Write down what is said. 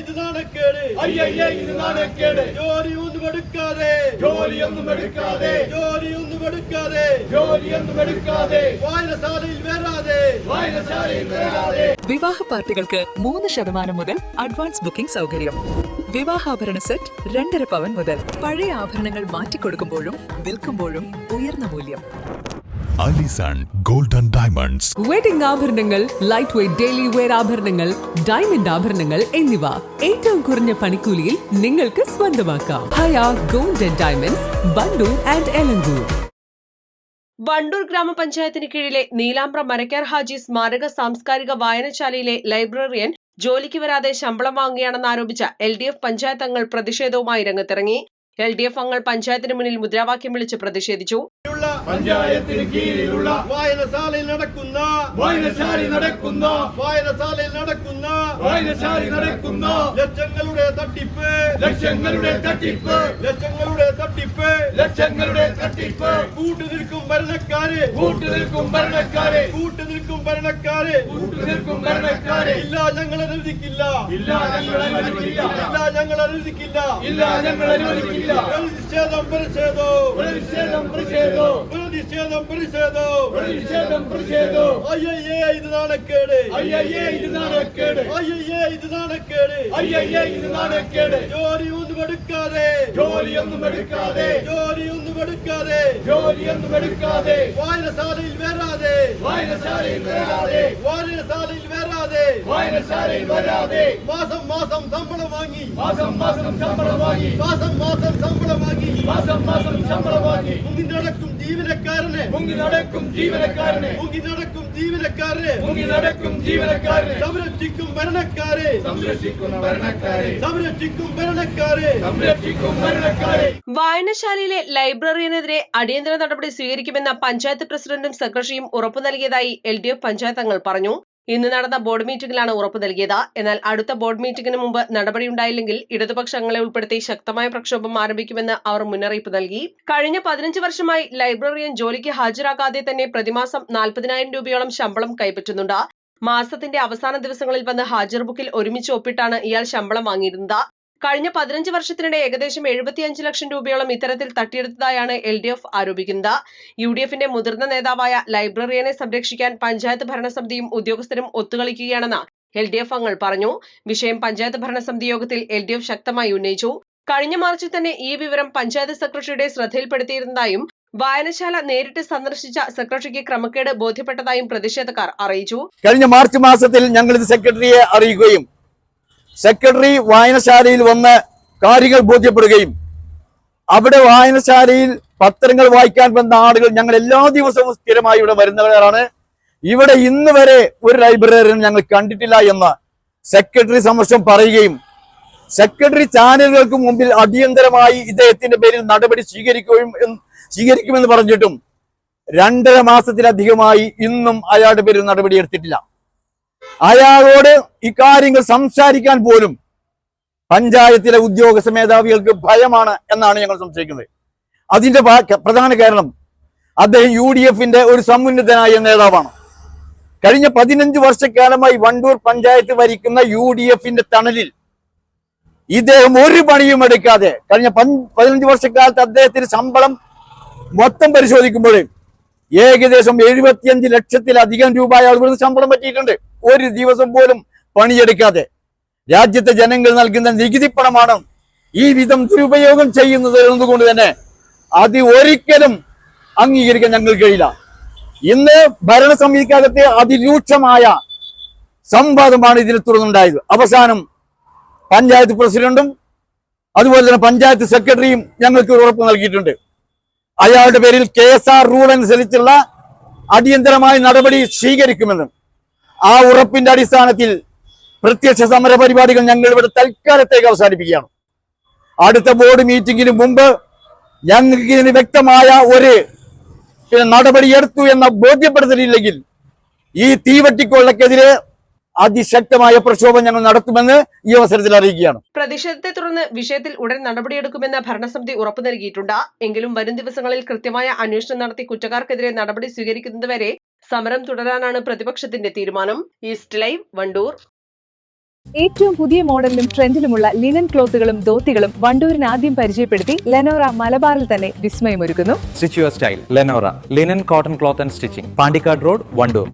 ഇത് നാണക്കേട് ഇത് നാണക്കേട് ജോലിയൊന്നും എടുക്കാതെ വായനശാലയിൽ വരാതെ വിവാഹ പാർട്ടികൾക്ക് 3% മുതൽ അഡ്വാൻസ് ബുക്കിംഗ് സൗകര്യം. വിവാഹാഭരണ സെറ്റ് 2.5 പവൻ മുതൽ. പഴയ ആഭരണങ്ങൾ മാറ്റിക്കൊടുക്കുമ്പോഴും വിൽക്കുമ്പോഴും ഉയർന്ന മൂല്യം. Alison golden diamonds. വെഡിംഗ് ആഭരണങ്ങൾ, ലൈറ്റ് വെയ്റ്റ് ഡെയിലി വെയർ ആഭരണങ്ങൾ, ഡയമണ്ട് ആഭരണങ്ങൾ എന്നിവ ഏറ്റവും കുറഞ്ഞ പണിക്കൂലിയിൽ നിങ്ങൾക്ക് സ്വന്തമാക്കാം. Haya golden diamonds, Vandoor and Elankur. Vandoor ഗ്രാമപഞ്ചായത്തിന് കീഴിലെ നീലാമ്പ്ര മരക്കാർ ഹാജി സ്മാരക സാംസ്കാരിക വായനശാലയിലെ ലൈബ്രറിയൻ ജോലിക്ക് വരാതെ ശമ്പളം വാങ്ങുകയാണെന്നാരോപിച്ച LDF പഞ്ചായത്ത് അംഗങ്ങൾ പ്രതിഷേധവുമായി രംഗത്തിറങ്ങി. LDF അംഗങ്ങൾ പഞ്ചായത്തിന് മുന്നിൽ മുദ്രാവാക്യം വിളിച്ച് പ്രതിഷേധിച്ചു. പഞ്ചായത്തിന് കീഴിലുള്ള വായനശാലയിൽ നടക്കുന്ന ലക്ഷങ്ങളുടെ തട്ടിപ്പ് കൂട്ടുനിൽക്കും ഭരണക്കാരെ ഇല്ല ഞങ്ങൾ അനുവദിക്കില്ല. പ്രതിഷേധം ഇത് നാണക്കേട് ജോലിയൊന്നും എടുക്കാതെ വായനശാലയിൽ വരാതെ മാസം ശമ്പളം വാങ്ങി മുങ്ങി നടക്കും ജീവനക്കാരനെ സംരക്ഷിക്കും ഭരണക്കാരെ. വായനശാലയിലെ ലൈബ്രറിയനെതിരെ അടിയന്തര നടപടി സ്വീകരിക്കുമെന്ന പഞ്ചായത്ത് പ്രസിഡന്റും സെക്രട്ടറിയും ഉറപ്പു നൽകിയതായി LDF പഞ്ചായത്ത് അംഗങ്ങൾ പറഞ്ഞു. ഇന്ന് നടന്ന ബോർഡ് മീറ്റിംഗിലാണ് ഉറപ്പു നൽകിയത്. എന്നാൽ അടുത്ത ബോർഡ് മീറ്റിംഗിന് മുമ്പ് നടപടിയുണ്ടായില്ലെങ്കിൽ ഇടതുപക്ഷ അംഗങ്ങളെ ഉൾപ്പെടുത്തി ശക്തമായ പ്രക്ഷോഭം ആരംഭിക്കുമെന്ന് അവർ മുന്നറിയിപ്പ് നൽകി. കഴിഞ്ഞ 15 വർഷമായി ലൈബ്രറിയൻ ജോലിക്ക് ഹാജരാകാതെ തന്നെ പ്രതിമാസം 40,000 രൂപയോളം ശമ്പളം കൈപ്പറ്റുന്നുണ്ട്. മാസത്തിന്റെ അവസാന ദിവസങ്ങളിൽ വന്ന് ഹാജർ ബുക്കിൽ ഒരുമിച്ച് ഒപ്പിട്ടാണ് ഇയാൾ ശമ്പളം വാങ്ങിയിരുന്നത്. കഴിഞ്ഞ 15 വർഷത്തിനിടെ ഏകദേശം 75 ലക്ഷം രൂപയോളം ഇത്തരത്തിൽ തട്ടിയെടുത്തതായാണ് LDF ആരോപിക്കുന്നത്. UDFന്റെ മുതിർന്ന നേതാവായ ലൈബ്രറിയനെ സംരക്ഷിക്കാൻ പഞ്ചായത്ത് ഭരണസമിതിയും ഉദ്യോഗസ്ഥരും ഒത്തുകളിക്കുകയാണെന്ന് LDF അംഗങ്ങൾ പറഞ്ഞു. വിഷയം പഞ്ചായത്ത് ഭരണസമിതി യോഗത്തിൽ LDF ശക്തമായി ഉന്നയിച്ചു. കഴിഞ്ഞ മാർച്ചിൽ തന്നെ ഈ വിവരം പഞ്ചായത്ത് സെക്രട്ടറിയുടെ ശ്രദ്ധയിൽപ്പെടുത്തിയിരുന്നതായും വായനശാല നേരിട്ട് സന്ദർശിച്ച സെക്രട്ടറിക്ക് ക്രമക്കേട് ബോധ്യപ്പെട്ടതായും പ്രതിഷേധക്കാർ അറിയിച്ചു. കഴിഞ്ഞ മാർച്ച് മാസത്തിൽ ഞങ്ങൾ ഇത് സെക്രട്ടറിയെ അറിയിക്കുകയും സെക്രട്ടറി വായനശാലയിൽ വന്ന് കാര്യങ്ങൾ ബോധ്യപ്പെടുകയും അവിടെ വായനശാലയിൽ പത്രങ്ങൾ വായിക്കാൻ വന്ന ആളുകൾ ഞങ്ങൾ എല്ലാ ദിവസവും സ്ഥിരമായി ഇവിടെ വരുന്നവരാണ്. ഇവിടെ ഇന്ന് വരെ ഒരു ലൈബ്രറിയൻ ഞങ്ങൾ കണ്ടിട്ടില്ല എന്ന് സെക്രട്ടറി സമക്ഷം പറയുകയും സെക്രട്ടറി ചാനലുകൾക്ക് മുമ്പിൽ അടിയന്തരമായി ഇദ്ദേഹത്തിന്റെ പേരിൽ നടപടി സ്വീകരിക്കുമെന്ന് പറഞ്ഞിട്ടും 2.5 മാസത്തിലധികമായി ഇന്നും അയാളുടെ പേരിൽ നടപടി എടുത്തിട്ടില്ല. അയാളോട് ഇക്കാര്യങ്ങൾ സംസാരിക്കാൻ പോലും പഞ്ചായത്തിലെ ഉദ്യോഗസ്ഥ മേധാവികൾക്ക് ഭയമാണ് എന്നാണ് ഞങ്ങൾ സംശയിക്കുന്നത്. അതിന്റെ പ്രധാന കാരണം അദ്ദേഹം UDFന്റെ ഒരു സമുന്നതനായ നേതാവാണ്. കഴിഞ്ഞ 15 വർഷക്കാലമായി വണ്ടൂർ പഞ്ചായത്ത് ഭരിക്കുന്ന UDFന്റെ തണലിൽ ഇദ്ദേഹം ഒരു പണിയും എടുക്കാതെ കഴിഞ്ഞ 15 വർഷക്കാലത്ത് അദ്ദേഹത്തിന് ശമ്പളം മൊത്തം പരിശോധിക്കുമ്പോൾ ഏകദേശം 75 ലക്ഷത്തിലധികം രൂപ അയാൾ ഇവിടുന്ന് ശമ്പളം പറ്റിയിട്ടുണ്ട്. ഒരു ദിവസം പോലും പണിയെടുക്കാതെ രാജ്യത്തെ ജനങ്ങൾ നൽകുന്ന നികുതി പണമാണ് ഈ വിധം ദുരുപയോഗം ചെയ്യുന്നത് എന്നതുകൊണ്ട് തന്നെ അത് ഒരിക്കലും അംഗീകരിക്കാൻ ഞങ്ങൾക്ക് കഴിയില്ല. ഇന്ന് ഭരണസമിതിക്കകത്തെ അതിരൂക്ഷമായ സംവാദമാണ് ഇതിൽ തുടർന്നുണ്ടായത്. അവസാനം പഞ്ചായത്ത് പ്രസിഡന്റും അതുപോലെ തന്നെ പഞ്ചായത്ത് സെക്രട്ടറിയും ഞങ്ങൾക്ക് ഉറപ്പ് നൽകിയിട്ടുണ്ട്. അയാളുടെ പേരിൽ KSR റൂൾ അനുസരിച്ചുള്ള അടിയന്തരമായ നടപടി സ്വീകരിക്കുമെന്നും ആ ഉറപ്പിന്റെ അടിസ്ഥാനത്തിൽ പ്രത്യക്ഷ സമര പരിപാടികൾ ഞങ്ങൾ ഇവിടെ തൽക്കാലത്തേക്ക് അവസാനിപ്പിക്കുകയാണ്. അടുത്ത ബോർഡ് മീറ്റിംഗിന് മുമ്പ് ഞങ്ങൾക്ക് ഇതിന് വ്യക്തമായ ഒരു നടപടി എടുത്തു എന്ന ബോധ്യപ്പെടുത്തലില്ലെങ്കിൽ ഈ തീവട്ടിക്കൊള്ളക്കെതിരെ അതിശക്തമായ പ്രക്ഷോഭം ഞങ്ങൾ നടത്തുമെന്ന് ഈ അവസരത്തിൽ അറിയിക്കുകയാണ്. പ്രതിഷേധത്തെ തുടർന്ന് വിഷയത്തിൽ ഉടൻ നടപടിയെടുക്കുമെന്ന് ഭരണസമിതി ഉറപ്പു നൽകിയിട്ടുണ്ട്. എങ്കിലും വരും ദിവസങ്ങളിൽ കൃത്യമായ അന്വേഷണം നടത്തി കുറ്റക്കാർക്കെതിരെ നടപടി സ്വീകരിക്കുന്നതുവരെ സമരം തുടരാനാണ് പ്രതിപക്ഷത്തിന്റെ തീരുമാനം. East live, Wandoor. ഏറ്റവും പുതിയ മോഡലിലും ട്രെൻഡിലുമുള്ള ലിനൻ ക്ലോത്തുകളും ധോത്തികളും വണ്ടൂരിന് ആദ്യം പരിചയപ്പെടുത്തി ലെനോറ മലബാറിൽ തന്നെ വിസ്മയമൊരുക്കുന്നു. Stitch your style. Lenora. Linen, cotton cloth and stitching. Pandikad Road, Vandoor.